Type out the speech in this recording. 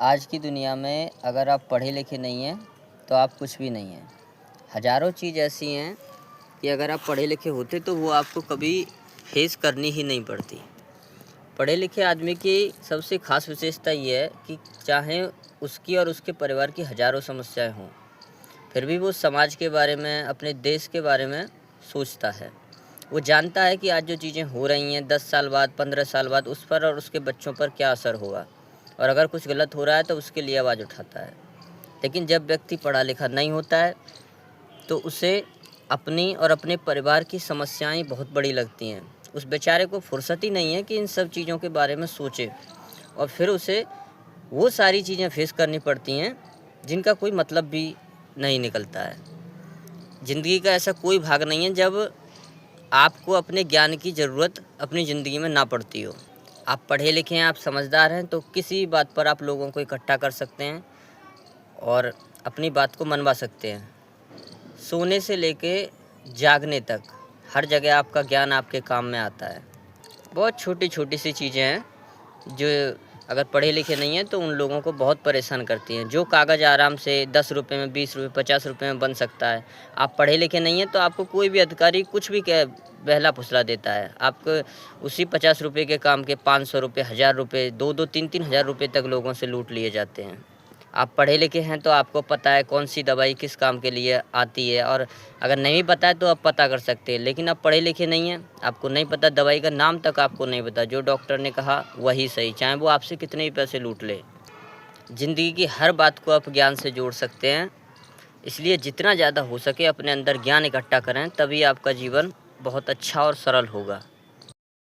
आज की दुनिया में अगर आप पढ़े लिखे नहीं हैं तो आप कुछ भी नहीं हैं। हज़ारों चीज़ ऐसी हैं कि अगर आप पढ़े लिखे होते तो वो आपको कभी फेस करनी ही नहीं पड़ती। पढ़े लिखे आदमी की सबसे ख़ास विशेषता ये है कि चाहे उसकी और उसके परिवार की हज़ारों समस्याएं हों, फिर भी वो समाज के बारे में, अपने देश के बारे में सोचता है। वो जानता है कि आज जो चीज़ें हो रही हैं 10 साल बाद, 15 साल बाद उस पर और उसके बच्चों पर क्या असर होगा, और अगर कुछ गलत हो रहा है तो उसके लिए आवाज़ उठाता है। लेकिन जब व्यक्ति पढ़ा लिखा नहीं होता है तो उसे अपनी और अपने परिवार की समस्याएं बहुत बड़ी लगती हैं। उस बेचारे को फुर्सत ही नहीं है कि इन सब चीज़ों के बारे में सोचे, और फिर उसे वो सारी चीज़ें फेस करनी पड़ती हैं जिनका कोई मतलब भी नहीं निकलता है। ज़िंदगी का ऐसा कोई भाग नहीं है जब आपको अपने ज्ञान की ज़रूरत अपनी ज़िंदगी में ना पड़ती हो। आप पढ़े लिखे हैं, आप समझदार हैं, तो किसी बात पर आप लोगों को इकट्ठा कर सकते हैं और अपनी बात को मनवा सकते हैं। सोने से लेके जागने तक हर जगह आपका ज्ञान आपके काम में आता है। बहुत छोटी-छोटी सी चीज़ें हैं जो अगर पढ़े लिखे नहीं हैं तो उन लोगों को बहुत परेशान करती हैं। जो कागज़ आराम से 10 रुपए में, 20 रुपए, 50 रुपए में बन सकता है, आप पढ़े लिखे नहीं हैं तो आपको कोई भी अधिकारी कुछ भी कह बहला-फुसला देता है। आपको उसी 50 रुपए के काम के 500 रुपए, 1000 रुपए, 2-2, 3-3 हज़ार रुपए तक लोगों से लूट लिए जाते हैं। आप पढ़े लिखे हैं तो आपको पता है कौन-सी दवाई किस काम के लिए आती है, और अगर नहीं पता है तो आप पता कर सकते हैं। लेकिन आप पढ़े लिखे नहीं हैं, आपको नहीं पता, दवाई का नाम तक आपको नहीं पता। जो डॉक्टर ने कहा वही सही, चाहे वो आपसे कितने भी पैसे लूट ले। ज़िंदगी की हर बात को आप ज्ञान से जोड़ सकते हैं, इसलिए जितना ज़्यादा हो सके अपने अंदर ज्ञान इकट्ठा करें, तभी आपका जीवन बहुत अच्छा और सरल होगा।